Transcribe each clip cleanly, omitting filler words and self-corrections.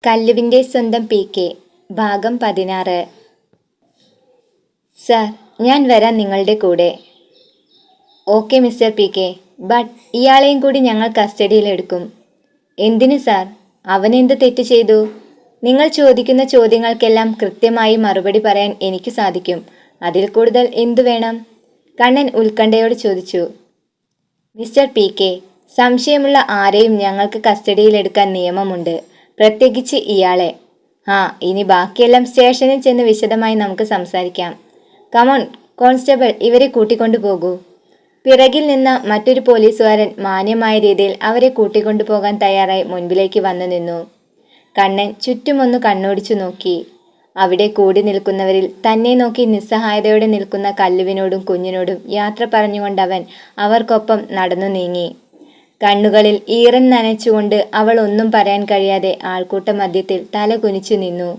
കല്ലുവിൻ്റെ സ്വന്തം പി.കെ. ഭാഗം 16. സർ, ഞാൻ വരാം നിങ്ങളുടെ കൂടെ. Okay mister P K. ബട്ട് ഇയാളെയും കൂടി ഞങ്ങൾ കസ്റ്റഡിയിലെടുക്കും. എന്തിന് സാർ? അവനെന്ത് തെറ്റ് ചെയ്തു? നിങ്ങൾ ചോദിക്കുന്ന ചോദ്യങ്ങൾക്കെല്ലാം കൃത്യമായി മറുപടി പറയാൻ എനിക്ക് സാധിക്കും. അതിൽ കൂടുതൽ എന്തു വേണം? കണ്ണൻ ഉത്കണ്ഠയോട് ചോദിച്ചു. മിസ്റ്റർ പി.കെ., സംശയമുള്ള ആരെയും ഞങ്ങൾക്ക് കസ്റ്റഡിയിലെടുക്കാൻ നിയമമുണ്ട്, പ്രത്യേകിച്ച് ഇയാളെ. ഇനി ബാക്കിയെല്ലാം സ്റ്റേഷനിൽ ചെന്ന് വിശദമായി നമുക്ക് സംസാരിക്കാം. കമോൺ കോൺസ്റ്റബിൾ, ഇവരെ കൂട്ടിക്കൊണ്ടു പോകൂ. പിറകിൽ നിന്ന മറ്റൊരു പോലീസുകാരൻ മാന്യമായ രീതിയിൽ അവരെ കൂട്ടിക്കൊണ്ടു പോകാൻ തയ്യാറായി മുൻപിലേക്ക് വന്നു നിന്നു. കണ്ണൻ ചുറ്റുമൊന്നു കണ്ണോടിച്ചു നോക്കി. അവിടെ കൂടി നിൽക്കുന്നവരിൽ തന്നെ നോക്കി നിസ്സഹായതയോടെ നിൽക്കുന്ന കല്ലുവിനോടും കുഞ്ഞിനോടും യാത്ര പറഞ്ഞുകൊണ്ടവൻ അവർക്കൊപ്പം നടന്നു നീങ്ങി. കണ്ണുകളിൽ ഈറൻ നനച്ചുകൊണ്ട് അവൾ ഒന്നും പറയാൻ കഴിയാതെ ആൾക്കൂട്ട മധ്യത്തിൽ തല കുനിച്ചു നിന്നു.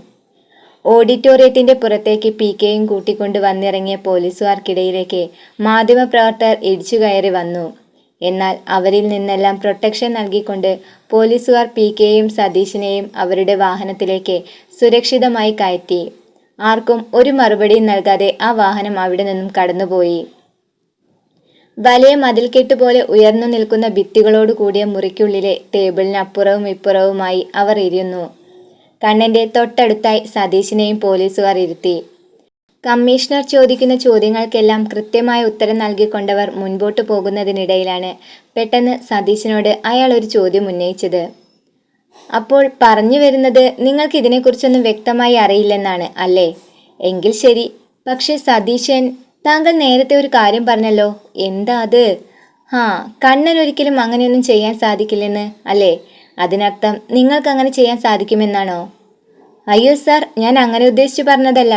ഓഡിറ്റോറിയത്തിന്റെ പുറത്തേക്ക് പി.കെയും കൂട്ടിക്കൊണ്ട് വന്നിറങ്ങിയ പോലീസുകാർക്കിടയിലേക്ക് മാധ്യമപ്രവർത്തകർ ഇടിച്ചു കയറി വന്നു. എന്നാൽ അവരിൽ നിന്നെല്ലാം പ്രൊട്ടക്ഷൻ നൽകിക്കൊണ്ട് പോലീസുകാർ പി.കെയും സതീശിനെയും അവരുടെ വാഹനത്തിലേക്ക് സുരക്ഷിതമായി കയറ്റി. ആർക്കും ഒരു മറുപടിയും നൽകാതെ ആ വാഹനം അവിടെ നിന്നും കടന്നുപോയി. വലിയ മതിൽക്കെട്ടുപോലെ ഉയർന്നു നിൽക്കുന്ന ഭിത്തികളോട് കൂടിയ മുറിക്കുള്ളിലെ ടേബിളിന് അപ്പുറവും ഇപ്പുറവുമായി അവർ ഇരുന്നു. കണ്ണന്റെ തൊട്ടടുത്തായി സതീശിനെയും പോലീസുകാർ ഇരുത്തി. കമ്മീഷണർ ചോദിക്കുന്ന ചോദ്യങ്ങൾക്കെല്ലാം കൃത്യമായ ഉത്തരം നൽകിക്കൊണ്ടവർ മുൻപോട്ട് പോകുന്നതിനിടയിലാണ് പെട്ടെന്ന് സതീശിനോട് അയാൾ ഒരു ചോദ്യം ഉന്നയിച്ചത്. അപ്പോൾ പറഞ്ഞു വരുന്നത് നിങ്ങൾക്ക് ഇതിനെക്കുറിച്ചൊന്നും വ്യക്തമായി അറിയില്ലെന്നാണ് അല്ലേ? എങ്കിൽ ശരി. പക്ഷേ സതീശൻ, താങ്കൾ നേരത്തെ ഒരു കാര്യം പറഞ്ഞല്ലോ, എന്താ അത്? കണ്ണൻ ഒരിക്കലും അങ്ങനെയൊന്നും ചെയ്യാൻ സാധിക്കില്ലെന്ന് അല്ലേ? അതിനർത്ഥം നിങ്ങൾക്ക് അങ്ങനെ ചെയ്യാൻ സാധിക്കുമെന്നാണോ? അയ്യോ സാർ, ഞാൻ അങ്ങനെ ഉദ്ദേശിച്ചു പറഞ്ഞതല്ല.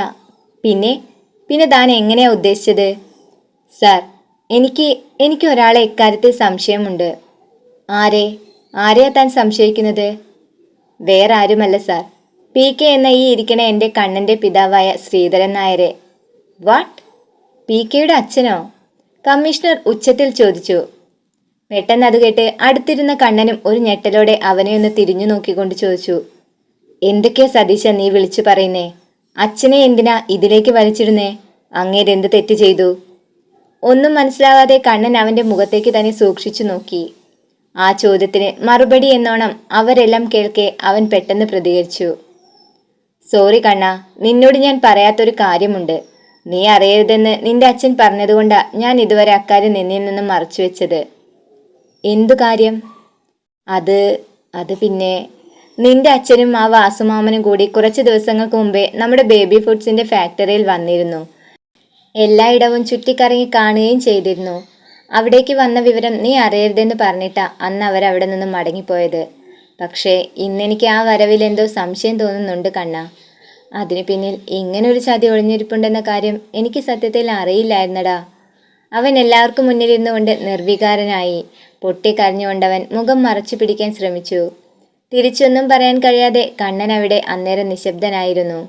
പിന്നെ താൻ എങ്ങനെയാ ഉദ്ദേശിച്ചത്? സാർ, എനിക്ക് ഒരാളെ ഇക്കാര്യത്തിൽ സംശയമുണ്ട്. ആരെയാ താൻ സംശയിക്കുന്നത്? വേറെ ആരുമല്ല സാർ, പി.കെ എന്ന ഈ ഇരിക്കണ എൻ്റെ കണ്ണൻ്റെ പിതാവായ ശ്രീധരൻ നായരെ. വാട്ട്? പി.കെയുടെ അച്ഛനോ? കമ്മീഷണർ ഉച്ചത്തിൽ ചോദിച്ചു. പെട്ടെന്ന് അത് കേട്ട് അടുത്തിരുന്ന കണ്ണനും ഒരു ഞെട്ടലോടെ അവനെ ഒന്ന് തിരിഞ്ഞു നോക്കിക്കൊണ്ട് ചോദിച്ചു. എന്തൊക്കെയാ സതീശ നീ വിളിച്ചു പറയുന്നേ? അച്ഛനെ എന്തിനാ ഇതിലേക്ക് വലിച്ചിടുന്നേ? അങ്ങേരെന്ത് തെറ്റ് ചെയ്തു? ഒന്നും മനസ്സിലാകാതെ കണ്ണൻ അവൻ്റെ മുഖത്തേക്ക് തന്നെ സൂക്ഷിച്ചു നോക്കി. ആ ചോദ്യത്തിന് മറുപടി എന്നോണം അവരെല്ലാം കേൾക്കെ അവൻ പെട്ടെന്ന് പ്രതികരിച്ചു. സോറി കണ്ണ, നിന്നോട് ഞാൻ പറയാത്തൊരു കാര്യമുണ്ട്. നീ അറിയരുതെന്ന് നിന്റെ അച്ഛൻ പറഞ്ഞതുകൊണ്ടാ ഞാൻ ഇതുവരെ അക്കാര്യം നിന്നിൽ നിന്നും മറച്ചു വെച്ചത്. എന്തു കാര്യം? അത് പിന്നെ നിന്റെ അച്ഛനും ആ വാസുമാമനും കൂടി കുറച്ച് ദിവസങ്ങൾക്ക് മുമ്പേ നമ്മുടെ ബേബി ഫുഡ്സിന്റെ ഫാക്ടറിയിൽ വന്നിരുന്നു. എല്ലായിടവും ചുറ്റിക്കറങ്ങി കാണുകയും ചെയ്തിരുന്നു. അവിടേക്ക് വന്ന വിവരം നീ അറിയരുതെന്ന് പറഞ്ഞിട്ടാ അന്ന് അവരവിടെ നിന്നും മടങ്ങിപ്പോയത്. പക്ഷേ ഇന്നെനിക്ക് ആ വരവിൽ എന്തോ സംശയം തോന്നുന്നുണ്ട് കണ്ണ. അതിനു പിന്നിൽ ഇങ്ങനൊരു ചതി ഒളിഞ്ഞിരിപ്പുണ്ടെന്ന കാര്യം എനിക്ക് സത്യത്തിൽ അറിയില്ലായിരുന്നടാ. അവൻ എല്ലാവർക്കും മുന്നിലിരുന്നു കൊണ്ട് നിർവികാരനായി. പൊട്ടിക്കരഞ്ഞുകൊണ്ടവൻ മുഖം മറച്ചു പിടിക്കാൻ ശ്രമിച്ചു. തിരിച്ചൊന്നും പറയാൻ കഴിയാതെ കണ്ണൻ അവിടെ അന്നേരം നിശബ്ദനായിരുന്നു.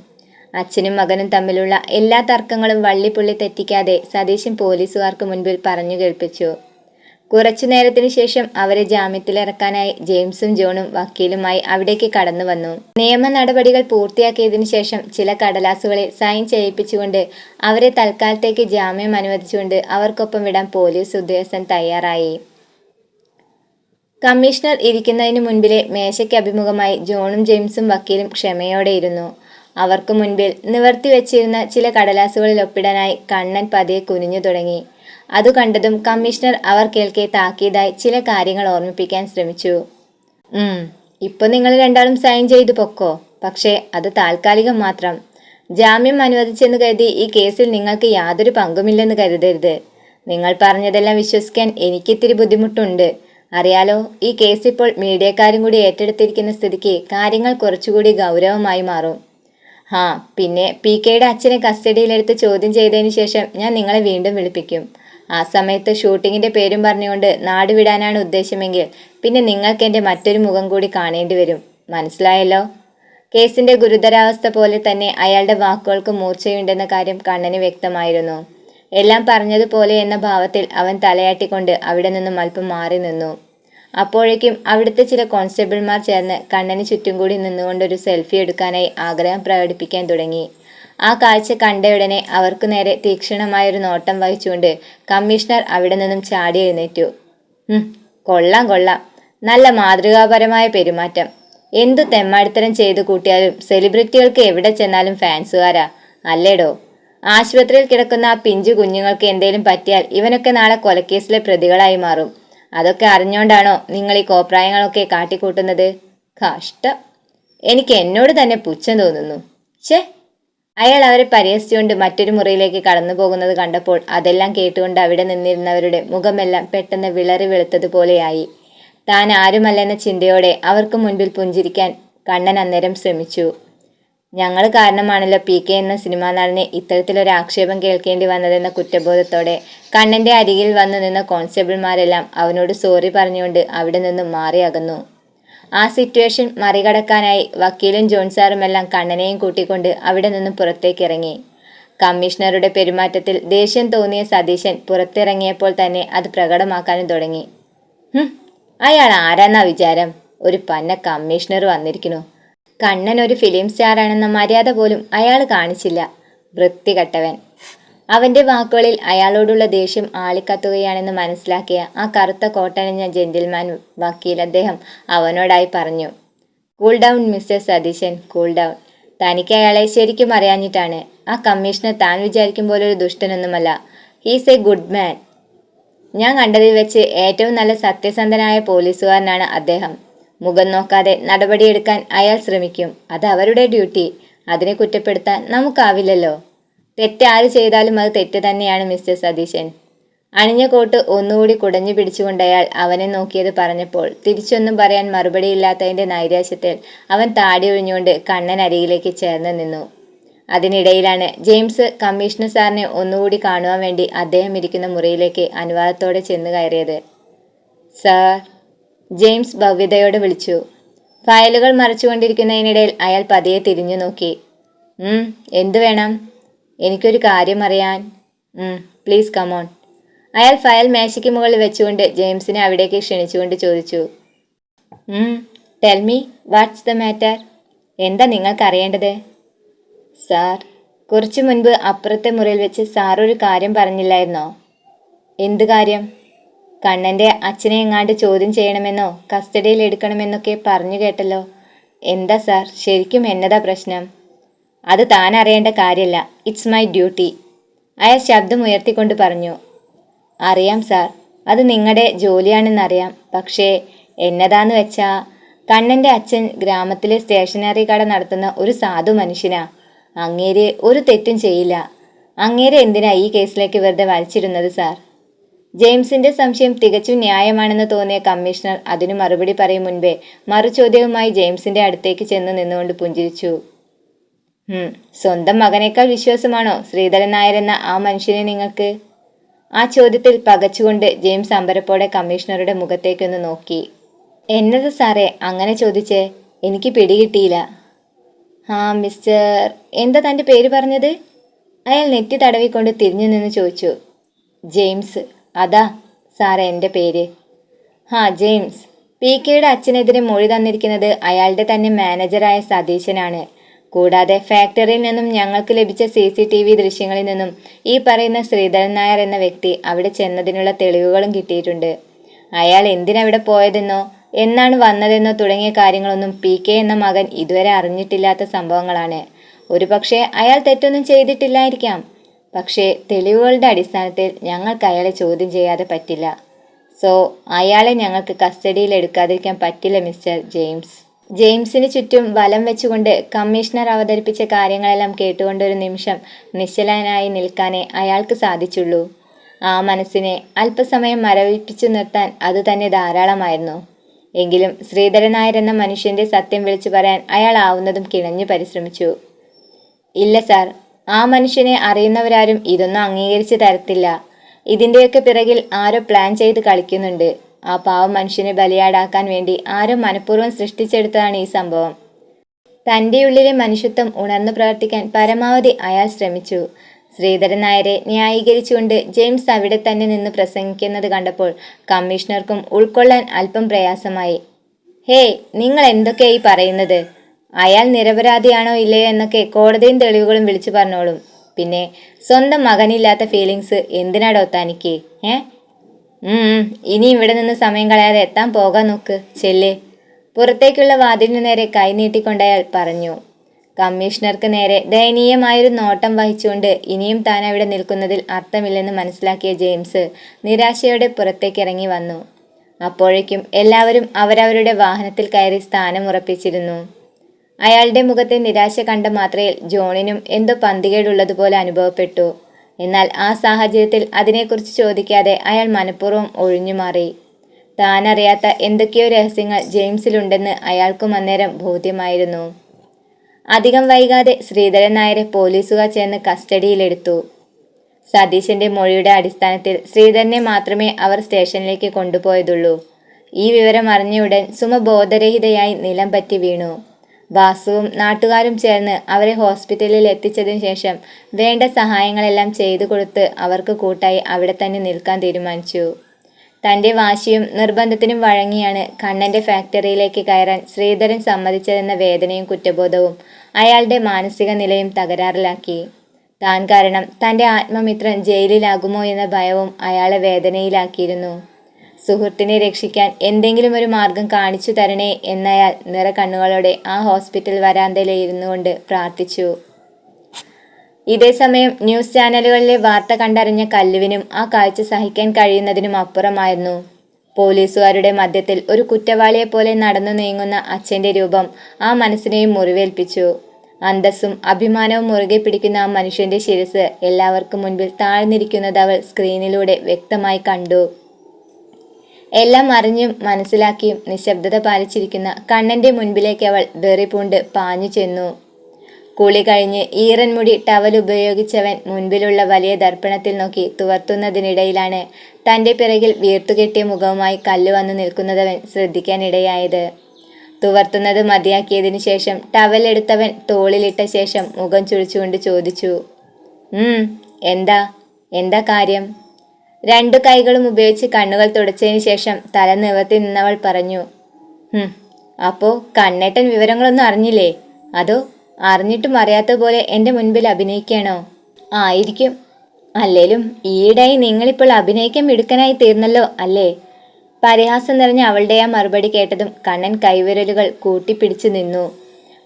അച്ഛനും മകനും തമ്മിലുള്ള എല്ലാ തർക്കങ്ങളും വള്ളിപ്പുള്ളി തെറ്റിക്കാതെ സതീശൻ പോലീസുകാർക്ക് മുൻപിൽ പറഞ്ഞു കേൾപ്പിച്ചു. കുറച്ചു നേരത്തിന് ശേഷം അവരെ ജാമ്യത്തിലിറക്കാനായി ജെയിംസും ജോണും വക്കീലുമായി അവിടേക്ക് കടന്നു വന്നു. നിയമ നടപടികൾ പൂർത്തിയാക്കിയതിനു ശേഷം ചില കടലാസുകളിൽ സൈൻ ചെയ്യിപ്പിച്ചുകൊണ്ട് അവരെ തൽക്കാലത്തേക്ക് ജാമ്യം അനുവദിച്ചുകൊണ്ട് അവർക്കൊപ്പം വിടാൻ പോലീസ് ഉദ്യോഗസ്ഥൻ തയ്യാറായി. കമ്മീഷണർ ഇരിക്കുന്നതിന് മുൻപിലെ മേശയ്ക്ക് അഭിമുഖമായി ജോണും ജെയിംസും വക്കീലും ക്ഷമയോടെ ഇരുന്നു. അവർക്ക് മുൻപിൽ നിവർത്തി വെച്ചിരുന്ന ചില കടലാസുകളിൽ ഒപ്പിടാനായി കണ്ണൻ പതിയെ കുനിഞ്ഞു തുടങ്ങി. അതു കണ്ടതും കമ്മീഷണർ അവർ കേൾക്കെ താക്കീതായി ചില കാര്യങ്ങൾ ഓർമ്മിപ്പിക്കാൻ ശ്രമിച്ചു. ഇപ്പൊ നിങ്ങൾ രണ്ടാളും സൈൻ ചെയ്തു പൊക്കോ. പക്ഷേ അത് താൽക്കാലികം മാത്രം. ജാമ്യം അനുവദിച്ചെന്ന് കരുതി ഈ കേസിൽ നിങ്ങൾക്ക് യാതൊരു പങ്കുമില്ലെന്ന് കരുതരുത്. നിങ്ങൾ പറഞ്ഞതെല്ലാം വിശ്വസിക്കാൻ എനിക്കിത്തിരി ബുദ്ധിമുട്ടുണ്ട്. അറിയാലോ, ഈ കേസ് ഇപ്പോൾ മീഡിയക്കാരും കൂടി ഏറ്റെടുത്തിരിക്കുന്ന സ്ഥിതിക്ക് കാര്യങ്ങൾ കുറച്ചുകൂടി ഗൗരവമായി മാറും. പിന്നെ പി.കെയുടെ അച്ഛനെ കസ്റ്റഡിയിലെടുത്ത് ചോദ്യം ചെയ്തതിന് ശേഷം ഞാൻ നിങ്ങളെ വീണ്ടും വിളിപ്പിക്കും. ആ സമയത്ത് ഷൂട്ടിങ്ങിന്റെ പേരും പറഞ്ഞുകൊണ്ട് നാട് വിടാനാണ് ഉദ്ദേശമെങ്കിൽ പിന്നെ നിങ്ങൾക്ക് എൻ്റെ മറ്റൊരു മുഖം കൂടി കാണേണ്ടി വരും. മനസ്സിലായല്ലോ? കേസിന്റെ ഗുരുതരാവസ്ഥ പോലെ തന്നെ അയാളുടെ വാക്കുകൾക്ക് മൂർച്ചയുണ്ടെന്ന കാര്യം കണ്ണന് വ്യക്തമായിരുന്നു. എല്ലാം പറഞ്ഞതുപോലെ എന്ന ഭാവത്തിൽ അവൻ തലയാട്ടിക്കൊണ്ട് അവിടെ നിന്നും അല്പം മാറി നിന്നു. അപ്പോഴേക്കും അവിടുത്തെ ചില കോൺസ്റ്റബിൾമാർ ചേർന്ന് കണ്ണന് ചുറ്റും കൂടി നിന്നുകൊണ്ടൊരു സെൽഫി എടുക്കാനായി ആഗ്രഹം പ്രകടിപ്പിക്കാൻ തുടങ്ങി. ആ കാഴ്ച കണ്ടയുടനെ അവർക്കു നേരെ തീക്ഷണമായൊരു നോട്ടം വഹിച്ചുകൊണ്ട് കമ്മീഷണർ അവിടെ നിന്നും ചാടി എഴുന്നേറ്റു. കൊള്ളാം കൊള്ളാം, നല്ല മാതൃകാപരമായ പെരുമാറ്റം. എന്തു തെമ്മാടിത്തരം ചെയ്തു കൂട്ടിയാലും സെലിബ്രിറ്റികൾക്ക് എവിടെ ചെന്നാലും ഫാൻസുകാരാ അല്ലേടോ. ആശുപത്രിയിൽ കിടക്കുന്ന ആ പിഞ്ചു കുഞ്ഞുങ്ങൾക്ക് എന്തേലും പറ്റിയാൽ ഇവനൊക്കെ നാളെ കൊലക്കേസിലെ പ്രതികളായി മാറും. അതൊക്കെ അറിഞ്ഞോണ്ടാണോ നിങ്ങൾ ഈ കോപ്രായങ്ങളൊക്കെ കാട്ടിക്കൂട്ടുന്നത്? കഷ്ടം, എനിക്ക് എന്നോട് തന്നെ പുച്ഛം തോന്നുന്നു. ഛേ. അയാൾ അവരെ പരിഹസിച്ചുകൊണ്ട് മറ്റൊരു മുറിയിലേക്ക് കടന്നു പോകുന്നത് കണ്ടപ്പോൾ അതെല്ലാം കേട്ടുകൊണ്ട് അവിടെ നിന്നിരുന്നവരുടെ മുഖമെല്ലാം പെട്ടെന്ന് വിളറി വെളുത്തതുപോലെയായി. താൻ ആരുമല്ലെന്ന ചിന്തയോടെ അവർക്ക് മുൻപിൽ പുഞ്ചിരിക്കാൻ കണ്ണൻ അന്നേരം ശ്രമിച്ചു. ഞങ്ങൾ കാരണമാണല്ലോ PK എന്ന സിനിമാ നടനെ ഇത്തരത്തിലൊരു ആക്ഷേപം കേൾക്കേണ്ടി വന്നതെന്ന കുറ്റബോധത്തോടെ കണ്ണന്റെ അരികിൽ വന്നു നിന്ന കോൺസ്റ്റബിൾമാരെല്ലാം അവനോട് സോറി പറഞ്ഞുകൊണ്ട് അവിടെ നിന്നും മാറി അകന്നു. ആ സിറ്റുവേഷൻ മറികടക്കാനായി വക്കീലും ജോൺസാറുമെല്ലാം കണ്ണനെയും കൂട്ടിക്കൊണ്ട് അവിടെ നിന്നും പുറത്തേക്ക് ഇറങ്ങി. കമ്മീഷണറുടെ പെരുമാറ്റത്തിൽ ദേഷ്യം തോന്നിയ സതീശൻ പുറത്തിറങ്ങിയപ്പോൾ തന്നെ അത് പ്രകടമാക്കാനും തുടങ്ങി. അയാൾ ആരാന്നാ വിചാരം? ഒരു പന്ന കമ്മീഷണർ വന്നിരിക്കുന്നു. കണ്ണൻ ഒരു ഫിലിം സ്റ്റാറാണെന്ന മര്യാദ പോലും അയാൾ കാണിച്ചില്ല. വൃത്തികെട്ടവൻ. അവന്റെ വാക്കുകളിൽ അയാളോടുള്ള ദേഷ്യം ആളിക്കത്തുകയാണെന്ന് മനസ്സിലാക്കിയ ആ കറുത്ത കോട്ടണിഞ്ഞ ജെന്റിൽമാൻ വക്കീൽ അദ്ദേഹം അവനോടായി പറഞ്ഞു. Cool down mister Satheesan, cool down. തനിക്ക് അയാളെ ശരിക്കും അറിയാഞ്ഞിട്ടാണ്. ആ കമ്മീഷണർ താൻ വിചാരിക്കും പോലൊരു ദുഷ്ടനൊന്നുമല്ല. He's a good man. ഞാൻ കണ്ടതിൽ വെച്ച് ഏറ്റവും നല്ല സത്യസന്ധനായ പോലീസുകാരനാണ് അദ്ദേഹം. മുഖം നോക്കാതെ നടപടിയെടുക്കാൻ അയാൾ ശ്രമിക്കും. അത് അവരുടെ ഡ്യൂട്ടി. അതിനെ കുറ്റപ്പെടുത്താൻ നമുക്കാവില്ലല്ലോ. തെറ്റ് ആര് ചെയ്താലും അത് തെറ്റ് തന്നെയാണ് മിസ്റ്റർ സതീശൻ. അണിഞ്ഞ കോട്ട് ഒന്നുകൂടി കുടഞ്ഞു പിടിച്ചുകൊണ്ടയാൾ അവനെ നോക്കിയത് പറഞ്ഞപ്പോൾ തിരിച്ചൊന്നും പറയാൻ മറുപടിയില്ലാത്തതിന്റെ നൈരാശ്യത്തിൽ അവൻ താടി ഒഴിഞ്ഞുകൊണ്ട് കണ്ണൻ അരികിലേക്ക് ചേർന്ന് നിന്നു. അതിനിടയിലാണ് ജെയിംസ് കമ്മീഷണർ സാറിനെ ഒന്നുകൂടി കാണുവാൻ വേണ്ടി അദ്ദേഹം ഇരിക്കുന്ന മുറിയിലേക്ക് അനുവാദത്തോടെ ചെന്ന് കയറിയത്. സാർ, ജെയിംസ് ഭവ്യതയോട് വിളിച്ചു. ഫയലുകൾ മറച്ചുകൊണ്ടിരിക്കുന്നതിനിടയിൽ അയാൾ പതിയെ തിരിഞ്ഞു നോക്കി. എന്തു വേണം? എനിക്കൊരു കാര്യം അറിയാൻ. Please come on. അയാൾ ഫയൽ മേശയ്ക്ക് മുകളിൽ വെച്ചുകൊണ്ട് ജെയിംസിനെ അവിടേക്ക് ക്ഷണിച്ചുകൊണ്ട് ചോദിച്ചു. Tell me, what's the matter? എന്താ നിങ്ങൾക്ക് അറിയേണ്ടത്? സാർ, കുറച്ചു മുൻപ് അപ്പുറത്തെ മുറിയിൽ വെച്ച് സാർ ഒരു കാര്യം പറഞ്ഞില്ലായിരുന്നോ? എന്ത് കാര്യം? കണ്ണൻ്റെ അച്ഛനെ എങ്ങാണ്ട് ചോദ്യം ചെയ്യണമെന്നോ കസ്റ്റഡിയിൽ എടുക്കണമെന്നൊക്കെ പറഞ്ഞു കേട്ടല്ലോ. എന്താ സാർ, ശരിക്കും എന്നതാ പ്രശ്നം? അത് താൻ അറിയേണ്ട കാര്യമല്ല. It's my duty. അയാൾ ശബ്ദം ഉയർത്തിക്കൊണ്ട് പറഞ്ഞു. അറിയാം സാർ, അത് നിങ്ങളുടെ ജോലിയാണെന്നറിയാം. പക്ഷേ എന്നതാന്ന് വെച്ചാ കണ്ണൻ്റെ അച്ഛൻ ഗ്രാമത്തിലെ സ്റ്റേഷനറി കട നടത്തുന്ന ഒരു സാധു മനുഷ്യനാ. അങ്ങേര് ഒരു തെറ്റും ചെയ്യില്ല. അങ്ങേര് എന്തിനാ ഈ കേസിലേക്ക് വെറുതെ വലിച്ചിരുന്നത് സാർ? ജെയിംസിന്റെ സംശയം തികച്ചും ന്യായമാണെന്ന് തോന്നിയ കമ്മീഷണർ അതിനു മറുപടി പറയും മുൻപേ മറുചോദ്യവുമായി ജെയിംസിന്റെ അടുത്തേക്ക് ചെന്ന് നിന്നുകൊണ്ട് പുഞ്ചിരിച്ചു. സ്വന്തം മകനേക്കാൾ വിശ്വാസമാണോ ശ്രീധരൻ നായർ എന്ന ആ മനുഷ്യനെ നിങ്ങൾക്ക്? ആ ചോദ്യത്തിൽ പകച്ചുകൊണ്ട് ജെയിംസ് അമ്പരപ്പോടെ കമ്മീഷണറുടെ മുഖത്തേക്കൊന്ന് നോക്കി. എന്നത് സാറേ അങ്ങനെ ചോദിച്ചേ? എനിക്ക് പിടികിട്ടിയില്ല. മിസ്റ്റർ, എന്താ തൻ്റെ പേര് പറഞ്ഞത്? അയാൾ നെറ്റി തടവിക്കൊണ്ട് തിരിഞ്ഞു നിന്ന് ചോദിച്ചു. ജെയിംസ്. അതാ സാറേ എൻ്റെ പേര്. ജെയിംസ്. PKയുടെ അച്ഛനെതിരെ മൊഴി തന്നിരിക്കുന്നത് അയാളുടെ തന്നെ മാനേജറായ സതീശനാണ്. കൂടാതെ ഫാക്ടറിയിൽ നിന്നും ഞങ്ങൾക്ക് ലഭിച്ച CCTV ദൃശ്യങ്ങളിൽ നിന്നും ഈ പറയുന്ന ശ്രീധരൻ നായർ എന്ന വ്യക്തി അവിടെ ചെന്നതിനുള്ള തെളിവുകളും കിട്ടിയിട്ടുണ്ട്. അയാൾ എന്തിനവിടെ പോയതെന്നോ എന്നാണ് വന്നതെന്നോ തുടങ്ങിയ കാര്യങ്ങളൊന്നും PK എന്ന മകൻ ഇതുവരെ അറിഞ്ഞിട്ടില്ലാത്ത സംഭവങ്ങളാണ്. ഒരുപക്ഷെ അയാൾ തെറ്റൊന്നും ചെയ്തിട്ടില്ലായിരിക്കാം. പക്ഷേ തെളിവുകളുടെ അടിസ്ഥാനത്തിൽ ഞങ്ങൾക്ക് അയാളെ ചോദ്യം ചെയ്യാതെ പറ്റില്ല. സോ അയാളെ ഞങ്ങൾക്ക് കസ്റ്റഡിയിൽ എടുക്കാതിരിക്കാൻ പറ്റില്ല മിസ്റ്റർ ജെയിംസ്. ജെയിംസിന് ചുറ്റും വലം വെച്ചുകൊണ്ട് കമ്മീഷണർ അവതരിപ്പിച്ച കാര്യങ്ങളെല്ലാം കേട്ടുകൊണ്ടൊരു നിമിഷം നിശ്ചലനായി നിൽക്കാനേ അയാൾക്ക് സാധിച്ചുള്ളൂ. ആ മനസ്സിനെ അല്പസമയം മരവിപ്പിച്ചു നിർത്താൻ അത് തന്നെ ധാരാളമായിരുന്നു. എങ്കിലും ശ്രീധരൻ നായർ എന്ന മനുഷ്യന്റെ സത്യം വിളിച്ചു പറയാൻ അയാൾ ആവുന്നതും കിണഞ്ഞു പരിശ്രമിച്ചു. ഇല്ല സാർ, ആ മനുഷ്യനെ അറിയുന്നവരാരും ഇതൊന്നും അംഗീകരിച്ച് തരത്തില്ല. ഇതിൻ്റെയൊക്കെ പിറകിൽ ആരോ പ്ലാൻ ചെയ്ത് കളിക്കുന്നുണ്ട്. ആ പാവം മനുഷ്യനെ ബലിയാടാക്കാൻ വേണ്ടി ആരോ മനഃപൂർവ്വം സൃഷ്ടിച്ചെടുത്തതാണ് ഈ സംഭവം. തൻ്റെ ഉള്ളിലെ മനുഷ്യത്വം ഉണർന്നു പ്രവർത്തിക്കാൻ പരമാവധി അയാൾ ശ്രമിച്ചു. ശ്രീധരൻ നായരെ ന്യായീകരിച്ചുകൊണ്ട് ജെയിംസ് അവിടെ തന്നെ നിന്ന് പ്രസംഗിക്കുന്നത് കണ്ടപ്പോൾ കമ്മീഷണർക്കും ഉൾക്കൊള്ളാൻ അല്പം പ്രയാസമായി. ഹേ, നിങ്ങൾ എന്തൊക്കെയായി പറയുന്നത്? അയാൾ നിരപരാധിയാണോ ഇല്ലയോ എന്നൊക്കെ കോടതിയും തെളിവുകളും വിളിച്ചു പറഞ്ഞോളും. പിന്നെ സ്വന്തം മകനില്ലാത്ത ഫീലിങ്സ് എന്തിനാടോ തനിക്ക്? ഇനി ഇവിടെ നിന്ന് സമയം കളയാതെ എത്താൻ പോകാൻ നോക്ക്. ചെല്ല്. പുറത്തേക്കുള്ള വാതിലിനു നേരെ കൈ നീട്ടിക്കൊണ്ടയാൾ പറഞ്ഞു. കമ്മീഷണർക്ക് നേരെ ദയനീയമായൊരു നോട്ടം വഹിച്ചുകൊണ്ട് ഇനിയും താൻ അവിടെ നിൽക്കുന്നതിൽ അർത്ഥമില്ലെന്ന് മനസ്സിലാക്കിയ ജെയിംസ് നിരാശയോടെ പുറത്തേക്കിറങ്ങി വന്നു. അപ്പോഴേക്കും എല്ലാവരും അവരവരുടെ വാഹനത്തിൽ കയറി സ്ഥാനമുറപ്പിച്ചിരുന്നു. അയാളുടെ മുഖത്തെ നിരാശ കണ്ട മാത്രയിൽ ജോണിനും എന്തോ പന്തികേടുള്ളതുപോലെ അനുഭവപ്പെട്ടു. എന്നാൽ ആ സാഹചര്യത്തിൽ അതിനെക്കുറിച്ച് ചോദിക്കാതെ അയാൾ മനഃപൂർവ്വം ഒഴിഞ്ഞുമാറി. താനറിയാത്ത എന്തൊക്കെയോ രഹസ്യങ്ങൾ ജെയിംസിലുണ്ടെന്ന് അയാൾക്കും അന്നേരം ബോധ്യമായിരുന്നു. അധികം വൈകാതെ ശ്രീധരൻ നായരെ പോലീസുകാർ ചേർന്ന് കസ്റ്റഡിയിലെടുത്തു. സതീശന്റെ മൊഴിയുടെ അടിസ്ഥാനത്തിൽ ശ്രീധരനെ മാത്രമേ അവർ സ്റ്റേഷനിലേക്ക് കൊണ്ടുപോയതുള്ളൂ. ഈ വിവരം അറിഞ്ഞയുടൻ സുമ ബോധരഹിതയായി നിലം പറ്റി വീണു. വാസുവും നാട്ടുകാരും ചേർന്ന് അവരെ ഹോസ്പിറ്റലിൽ എത്തിച്ചതിനു ശേഷം വേണ്ട സഹായങ്ങളെല്ലാം ചെയ്തു കൊടുത്ത് അവർക്ക് കൂട്ടായി അവിടെ തന്നെ നിൽക്കാൻ തീരുമാനിച്ചു. തൻ്റെ വാശിയും നിർബന്ധത്തിനും വഴങ്ങിയാണ് കണ്ണൻ്റെ ഫാക്ടറിയിലേക്ക് കയറാൻ ശ്രീധരൻ സമ്മതിച്ചതെന്ന വേദനയും കുറ്റബോധവും അയാളുടെ മാനസിക നിലയും തകരാറിലാക്കി. താൻ കാരണം തൻ്റെ ആത്മമിത്രൻ ജയിലിലാകുമോ എന്ന ഭയവും അയാളെ വേദനയിലാക്കിയിരുന്നു. സുഹൃത്തിനെ രക്ഷിക്കാൻ എന്തെങ്കിലും ഒരു മാർഗം കാണിച്ചു തരണേ എന്നയാൾ നിറകണ്ണുകളോടെ ആ ഹോസ്പിറ്റൽ വരാന്തയിലിരുന്നു കൊണ്ട് പ്രാർത്ഥിച്ചു. ഇതേസമയം ന്യൂസ് ചാനലുകളിലെ വാർത്ത കണ്ടറിഞ്ഞ കല്ലുവിനും ആ കാഴ്ച സഹിക്കാൻ കഴിയുന്നതിനും അപ്പുറമായിരുന്നു. പോലീസുകാരുടെ മധ്യത്തിൽ ഒരു കുറ്റവാളിയെപ്പോലെ നടന്നു നീങ്ങുന്ന അച്ഛൻ്റെ രൂപം ആ മനസ്സിനെയും മുറിവേൽപ്പിച്ചു. അന്തസ്സും അഭിമാനവും മുറുകെ പിടിക്കുന്ന ആ മനുഷ്യന്റെ ശിരസ് എല്ലാവർക്കും മുൻപിൽ താഴ്ന്നിരിക്കുന്നത് അവൾ സ്ക്രീനിലൂടെ വ്യക്തമായി കണ്ടു. എല്ലാം അറിഞ്ഞും മനസ്സിലാക്കിയും നിശബ്ദത പാലിച്ചിരിക്കുന്ന കണ്ണൻ്റെ മുൻപിലേക്ക് അവൾ വെറി പൂണ്ട് പാഞ്ഞു ചെന്നു. കുളി കഴിഞ്ഞ് ഈറൻ മുടി ടവൽ ഉപയോഗിച്ചവൻ മുൻപിലുള്ള വലിയ ദർപ്പണത്തിൽ നോക്കി തുവർത്തുന്നതിനിടയിലാണ് തൻ്റെ പിറകിൽ വീർത്തുകെട്ടിയ മുഖവുമായി കല്ല് വന്നു നിൽക്കുന്നതവൻ ശ്രദ്ധിക്കാനിടയായത്. തുവർത്തുന്നത് മതിയാക്കിയതിനു ശേഷം ടവൽ എടുത്തവൻ തോളിലിട്ട ശേഷം മുഖം ചുളിച്ചുകൊണ്ട് ചോദിച്ചു, എന്താ എന്താ കാര്യം? രണ്ടു കൈകളും ഉപയോഗിച്ച് കണ്ണുകൾ തുടച്ചതിന് ശേഷം തല നിവർത്തി നിന്നവൾ പറഞ്ഞു, അപ്പോ കണ്ണേട്ടൻ വിവരങ്ങളൊന്നും അറിഞ്ഞില്ലേ? അതോ അറിഞ്ഞിട്ടും അറിയാത്ത പോലെ എൻ്റെ മുൻപിൽ അഭിനയിക്കണോ? ആയിരിക്കും. അല്ലേലും ഈയിടെയായി നിങ്ങളിപ്പോൾ അഭിനയിക്കാൻ മിടുക്കനായി തീർന്നല്ലോ അല്ലേ? പരിഹാസം നിറഞ്ഞ അവളുടെ ആ മറുപടി കേട്ടതും കണ്ണൻ കൈവിരലുകൾ കൂട്ടിപ്പിടിച്ചു നിന്നു.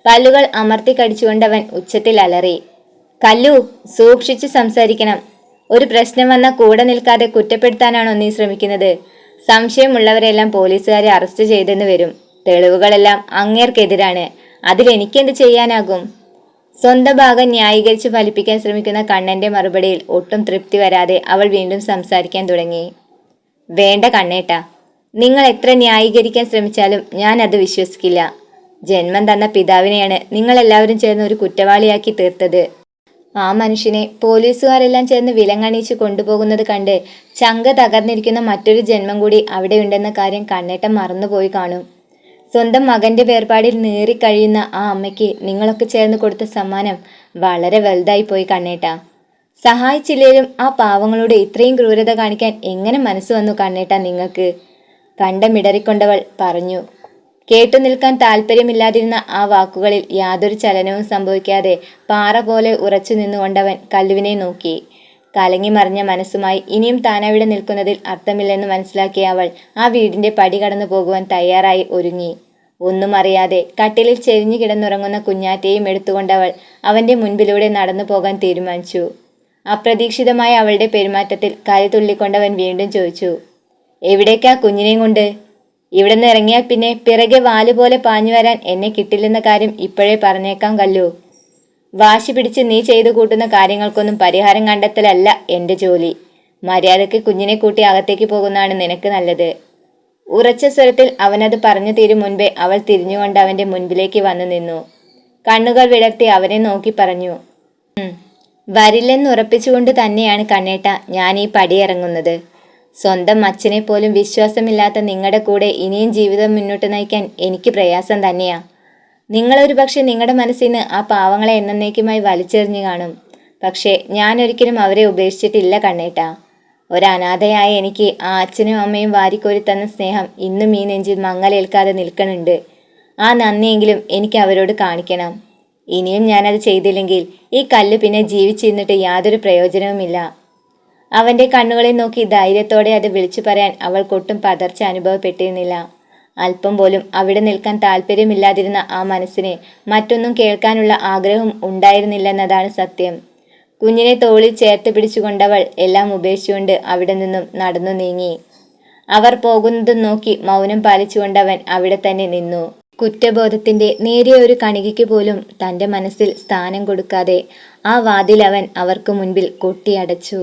പല്ലുകൾ അമർത്തി കടിച്ചുകൊണ്ടവൻ ഉച്ചത്തിൽ അലറി, കല്ലു, സൂക്ഷിച്ച് സംസാരിക്കണം. ഒരു പ്രശ്നം വന്നാൽ കൂടെ നിൽക്കാതെ കുറ്റപ്പെടുത്താനാണോ നീ ശ്രമിക്കുന്നത്? സംശയമുള്ളവരെല്ലാം പോലീസുകാരെ അറസ്റ്റ് ചെയ്തെന്ന് വരും. തെളിവുകളെല്ലാം അങ്ങേർക്കെതിരാണ്. അതിലെനിക്കെന്ത് ചെയ്യാനാകും? സ്വന്തം ഭാഗം ന്യായീകരിച്ച് ഫലിപ്പിക്കാൻ ശ്രമിക്കുന്ന കണ്ണൻ്റെ മറുപടിയിൽ ഒട്ടും തൃപ്തി വരാതെ അവൾ വീണ്ടും സംസാരിക്കാൻ തുടങ്ങി. വേണ്ട കണ്ണേട്ടാ, നിങ്ങൾ എത്ര ന്യായീകരിക്കാൻ ശ്രമിച്ചാലും ഞാൻ അത് വിശ്വസിക്കില്ല. ജന്മം തന്ന പിതാവിനെയാണ് നിങ്ങളെല്ലാവരും ചേർന്ന് ഒരു കുറ്റവാളിയാക്കി തീർത്തത്. ആ മനുഷ്യനെ പോലീസുകാരെല്ലാം ചേർന്ന് വിലങ്ങണിയിച്ച് കൊണ്ടുപോകുന്നത് കണ്ട് ചങ്ക തകർന്നിരിക്കുന്ന മറ്റൊരു ജന്മം കൂടി അവിടെയുണ്ടെന്ന കാര്യം കണ്ണേട്ടൻ മറന്നുപോയി കാണും. സ്വന്തം മകന്റെ വേർപാടിൽ നീറിക്കഴിയുന്ന ആ അമ്മയ്ക്ക് നിങ്ങളൊക്കെ ചേർന്ന് കൊടുത്ത സമ്മാനം വളരെ വലുതായി പോയി കണ്ണേട്ട. സഹായിച്ചില്ലേലും ആ പാവങ്ങളോട് ഇത്രയും ക്രൂരത കാണിക്കാൻ എങ്ങനെ മനസ്സ് വന്നു കണ്ണേട്ട നിങ്ങൾക്ക്? കണ്ടമിടറിക്കൊണ്ടവൾ പറഞ്ഞു. കേട്ടു നിൽക്കാൻ താല്പര്യമില്ലാതിരുന്ന ആ വാക്കുകളിൽ യാതൊരു ചലനവും സംഭവിക്കാതെ പാറ പോലെ ഉറച്ചു നിന്നുകൊണ്ടവൻ കല്ലുവിനെ നോക്കി. കലങ്ങി മറിഞ്ഞ മനസ്സുമായി ഇനിയും താനവിടെ നിൽക്കുന്നതിൽ അർത്ഥമില്ലെന്ന് മനസ്സിലാക്കിയ അവൾ ആ വീടിന്റെ പടി കടന്നു പോകുവാൻ തയ്യാറായി ഒരുങ്ങി. ഒന്നും അറിയാതെ കട്ടിലിൽ ചെരിഞ്ഞു കിടന്നുറങ്ങുന്ന കുഞ്ഞാറ്റയും എടുത്തുകൊണ്ടവൾ അവന്റെ മുൻപിലൂടെ നടന്നു പോകാൻ തീരുമാനിച്ചു. അപ്രതീക്ഷിതമായ അവളുടെ പെരുമാറ്റത്തിൽ കൈ തുള്ളിക്കൊണ്ടവൻ വീണ്ടും ചോദിച്ചു, എവിടേക്കാ കുഞ്ഞിനെയും കൊണ്ട്? ഇവിടെ നിന്ന് ഇറങ്ങിയാൽ പിന്നെ പിറകെ വാലുപോലെ പാഞ്ഞു വരാൻ എന്നെ കിട്ടില്ലെന്ന കാര്യം ഇപ്പോഴേ പറഞ്ഞേക്കാം കല്ലു. വാശി പിടിച്ച് നീ ചെയ്തു കൂട്ടുന്ന കാര്യങ്ങൾക്കൊന്നും പരിഹാരം കണ്ടെത്തലല്ല എൻ്റെ ജോലി. മര്യാദയ്ക്ക് കുഞ്ഞിനെ കൂട്ടി അകത്തേക്ക് പോകുന്നതാണ് നിനക്ക് നല്ലത്. ഉറച്ച സ്വരത്തിൽ അവനത് പറഞ്ഞു തീരും മുൻപേ അവൾ തിരിഞ്ഞുകൊണ്ട് അവൻ്റെ മുൻപിലേക്ക് വന്നു നിന്നു. കണ്ണുകൾ വിടർത്തി അവനെ നോക്കി പറഞ്ഞു, വരില്ലെന്നുറപ്പിച്ചുകൊണ്ട് തന്നെയാണ് കണ്ണേട്ട ഞാൻ ഈ പടിയിറങ്ങുന്നത്. സ്വന്തം അച്ഛനെ പോലും വിശ്വാസമില്ലാത്ത നിങ്ങളുടെ കൂടെ ഇനിയും ജീവിതം മുന്നോട്ട് നയിക്കാൻ എനിക്ക് പ്രയാസം തന്നെയാ. നിങ്ങളൊരു പക്ഷെ നിങ്ങളുടെ മനസ്സിൽ നിന്ന് ആ പാവങ്ങളെ എന്നേക്കുമായി വലിച്ചെറിഞ്ഞു കാണും. പക്ഷേ ഞാൻ ഒരിക്കലും അവരെ ഉപേക്ഷിച്ചിട്ടില്ല കണ്ണേട്ടാ. ഒരനാഥയായ എനിക്ക് ആ അച്ഛനും അമ്മയും വാരിക്കോരി തന്ന സ്നേഹം ഇന്നും ഈ നെഞ്ചിൽ മങ്ങലേൽക്കാതെ നിൽക്കണുണ്ട്. ആ നന്ദിയെങ്കിലും എനിക്ക് അവരോട് കാണിക്കണം. ഇനിയും ഞാനത് ചെയ്തില്ലെങ്കിൽ ഈ കല്ല് പിന്നെ ജീവിച്ചിരുന്നിട്ട് യാതൊരു പ്രയോജനവുമില്ല. അവൻ്റെ കണ്ണുകളെ നോക്കി ധൈര്യത്തോടെ അത് വിളിച്ചു പറയാൻ അവൾക്കൊട്ടും പതർച്ച അനുഭവപ്പെട്ടിരുന്നില്ല. അല്പം പോലും അവിടെ നിൽക്കാൻ താല്പര്യമില്ലാതിരുന്ന ആ മനസ്സിന് മറ്റൊന്നും കേൾക്കാനുള്ള ആഗ്രഹം ഉണ്ടായിരുന്നില്ലെന്നതാണ് സത്യം. കുഞ്ഞിനെ തോളിൽ ചേർത്ത് പിടിച്ചുകൊണ്ടവൾ എല്ലാം ഉപേക്ഷിച്ചുകൊണ്ട് അവിടെ നിന്നും നടന്നു നീങ്ങി. അവർ പോകുന്നതും നോക്കി മൗനം പാലിച്ചുകൊണ്ടവൻ അവിടെ തന്നെ നിന്നു. കുറ്റബോധത്തിന്റെ നേരിയ ഒരു കണികയ്ക്ക് പോലും തൻ്റെ മനസ്സിൽ സ്ഥാനം കൊടുക്കാതെ ആ വാതിൽ അവൻ അവർക്ക് മുൻപിൽ കൊട്ടിയടച്ചു.